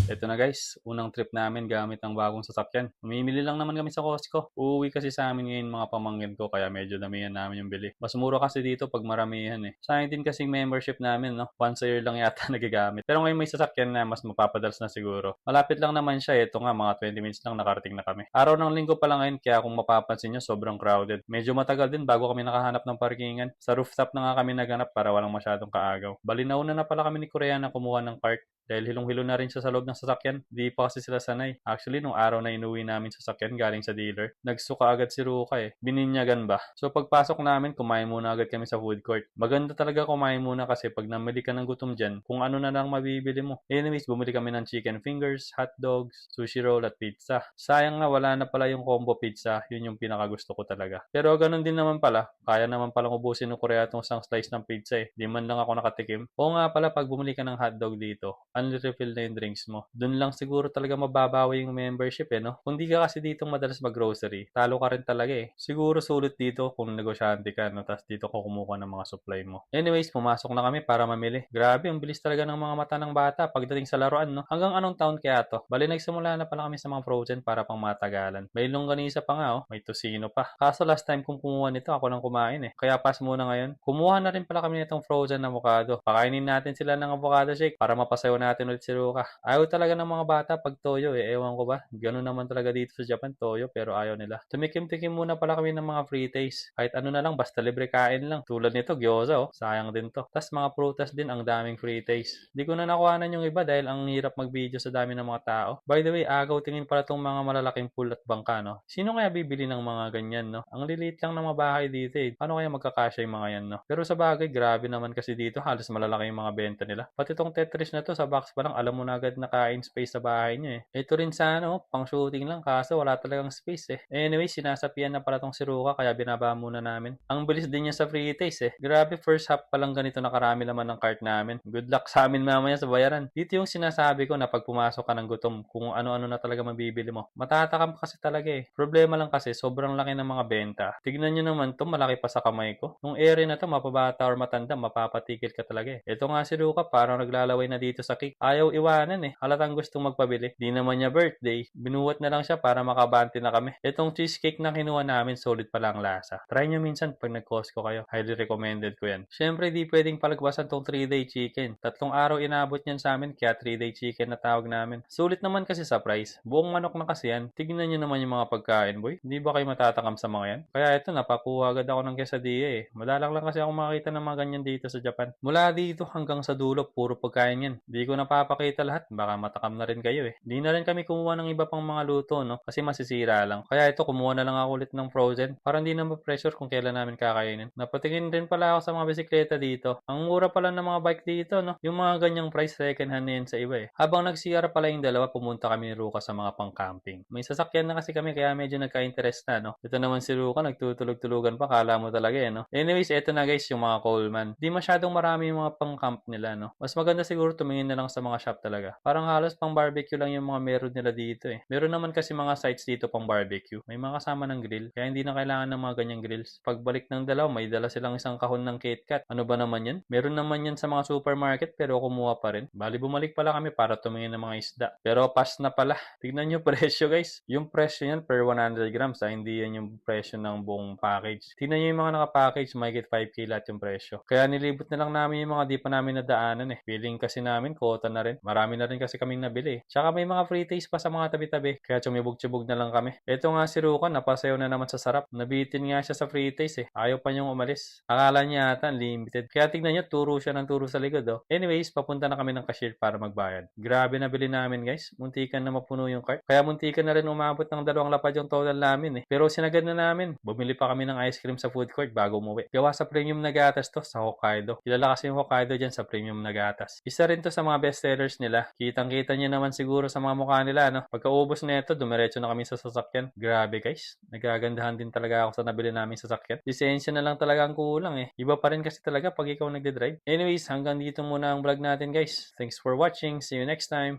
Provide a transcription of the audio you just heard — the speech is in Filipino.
Eto na guys, unang trip namin gamit ang bagong sasakyan. Mamimili lang naman kami sa Costco. Uuwi kasi sa amin ngayon mga pamangkin ko kaya medyo damihan namin yung bili. Mas mura kasi dito pag maramihan eh. Sayang din kasing membership namin no. Once a year lang yata nagagamit. Pero ngayon may sasakyan na mas mapapadalas na siguro. Malapit lang naman siya. Ito nga mga 20 minutes lang nakarating na kami. Araw ng linggo pa lang ngayon kaya kung mapapansin nyo sobrang crowded. Medyo matagal din bago kami nakahanap ng parkingan. Sa rooftop na nga kami naganap para walang masyadong kaagaw. Bali nauna na pala kami ni Korea na kumuha ng cart. Dahil hilong-hilo na rin siya sa loob ng sasakyan. Di pa kasi sila sanay. Actually, nung araw na inuwi namin sa sasakyan galing sa dealer, nagsuka agad si Ruka eh. Bininyagan ba? So pagpasok namin, kumain muna agad kami sa food court. Maganda talaga kumain muna kasi pag namili ka ng gutom dyan, kung ano na lang mabibili mo. Anyways, bumili kami ng chicken fingers, hot dogs, sushi roll at pizza. Sayang nga wala na pala yung combo pizza. Yun yung pinakagusto ko talaga. Pero ganun din naman pala. Kaya naman palang ubusin ng Korea itong isang slice ng pizza eh. Di man lang ako nakatikim. Oo nga pala, pag bumili ka ng hotdog dito, unli-refill na yung drinks mo. Doon lang siguro talaga mababawi yung membership eh, no? Kung di ka kasi dito madalas mag-grocery, talo ka rin talaga eh. Siguro sulit dito kung negosyante ka, no? Tapos dito ko kumuha ng mga supply mo. Anyways, pumasok na kami para mamili. Grabe, ang bilis talaga ng mga mata ng bata pagdating sa laruan, no? Hanggang anong taon kaya to? Bali, nagsimula na pala kami sa mga frozen para pang matagalan. May longganisa pa nga, oh. May tosino pa. Kaso last time kung kumuha nito, ako nang kumain eh. Kaya pass muna ngayon. Kumuha na rin pala kami nitong frozen avocado. Pakainin natin sila ng avocado shake para mapasayo natin ulit si Ruka. Ayaw talaga ng mga bata pag toyo eh. Ewan ko ba. Ganun naman talaga dito sa Japan, toyo, pero ayaw nila. Tumikim-tikim muna pala kami ng mga free taste. Kahit ano na lang, basta libre kain lang. Tulad nito, gyoza oh. Sayang din to. Tas mga prutas din, ang daming free taste. Di ko na nakuhanan yung iba dahil ang hirap mag-video sa dami ng mga tao. By the way, agaw tingin pala tong mga malalaking pool at bangka, no? Sino kaya bibili ng mga ganyan, no? Ang liliit lang ng mga bahay dito eh. Paano kaya magkakasya yung mga yan, no? Pero sa bagay, grabe naman kasi dito. Halos malalaki yung mga benta nila. Pati tong Tetris na to, sa box pa lang, alam mo na agad na kain space sa bahay niyo eh. Ito rin sana, oh, pang shooting lang kaso wala talagang space eh. Anyway, sinasapian na pala tong si Ruka kaya binaba muna namin. Ang bilis din niya sa free taste eh. Grabe, first half pa lang ganito nakarami naman ng cart namin. Good luck sa amin mamaya sa bayaran. Dito yung sinasabi ko na pag pumasok ka ng gutom, kung ano-ano na talaga mabibili mo. Matatakam kasi talaga eh. Problema lang kasi sobrang laki ng mga benta. Tignan nyo naman to, malaki pa sa kamay ko. Nung area na to, mapabata or matanda, mapapatikil ka talaga eh. Ito nga si Ruka, parang naglalaway na dito sa cake. Ayaw iwanan eh. Halatang gustong magpabili. Di naman niya birthday. Binuwat na lang siya para makabante na kami. Itong cheesecake na kinuha namin, solid pala ang lasa. Try nyo minsan pag nag-Costco kayo. Highly recommended ko yan. Syempre, di pwedeng palagpasan tong 3-day chicken. 3 araw inabot yan sa amin, kaya 3-day chicken na tawag namin. Sulit naman kasi sa price. Buong manok na kasi yan. Tignan nyo naman yung mga pagkain, boy. Hindi ba kayo matatakam sa mga yan? Kaya ito, napakuha agad ako ng quesadilla eh. Madalang lang kasi ako makakita ng mga ganyan dito sa Japan. Mula dito hanggang sa dulo, puro pagkain yan. Di ko napapakita lahat. Baka matakam na rin kayo eh. Di na rin kami kumuha ng iba pang mga luto, no? Kasi masisira lang. Kaya ito, kumuha na lang ako ulit ng frozen. Para hindi na ma-pressure kung kailan namin kakainin. Napatingin din pala ako sa mga bisikleta dito. Ang mura pala ng mga bike dito, no? Yung mga ganyang price, second hand na yan sa iba eh. Habang nag-CR pala yung dalawa, pumunta kami ni Ruka sa mga pang-camping. May sasakyan na kasi kami kaya medyo nagka-interest na, no? Ito naman si Ruka, nagtutulog-tulugan pa. Kala mo talaga eh, no? Anyways, eto na guys, yung mga Coleman. Di masyadong marami yung mga pang-camp nila, no? Mas maganda siguro tumingin na lang sa mga shop talaga. Parang halos pang barbecue lang yung mga meron nila dito eh. Meron naman kasi mga sites dito pang barbecue. May mga kasama ng grill. Kaya hindi na kailangan ng mga ganyang grills. Pagbalik ng dalaw, may dala silang isang kahon ng KitKat. Ano ba naman yan? Meron naman yan sa mga supermarket pero kumuha pa rin. Bali bumalik pala kami para tumingin ng mga isda. Pero pass na pala. Tignan nyo presyo guys. Yung presyo yan per 100 grams ha. Hindi yan yung presyo ng buong package. Tignan nyo yung mga naka-package, mahigit 5K lahat yung presyo. Kaya nilibot na lang namin yung mga di pa namin nadaanan eh. Feeling kasi namin, quota na rin. Marami na rin kasi kaming nabili. Tsaka may mga free taste pa sa mga tabi-tabi. Kaya tsumibog-tsibog na lang kami. Ito nga si Ruka, napasayaw na naman sa sarap. Nabitin nga siya sa free taste eh. Ayaw pa niyong umalis. Akala niya ata limited. Kaya tignan niyo, turo siya ng turo sa likod oh. Anyways, papunta na kami ng cashier para magbayad. Grabe na bili namin guys. Muntikan na mapuno yung cart. Kaya muntikan na rin umabot ng 2 lapad yung total namin eh. Pero sinagad na namin. Bumili pa kami ng ice cream sa food court bago umuwi. Gawa sa premium na gatas to sa Hokkaido. Kilala kasi yung Hokkaido dyan sa premium na gatas. Isa rin to sa mga best sellers nila. Kitang-kita niyo naman siguro sa mga mukha nila, no? Pagkaubos na ito, dumiretso na kami sa sasakyan. Grabe guys. Nagagandahan din talaga ako sa nabili namin sasakyan. Lisensya na lang talaga ang kulang eh. Iba pa rin kasi talaga pag ikaw nagde-drive. Anyways, hanggang dito muna ang vlog natin guys. Thanks for watching. See you next time.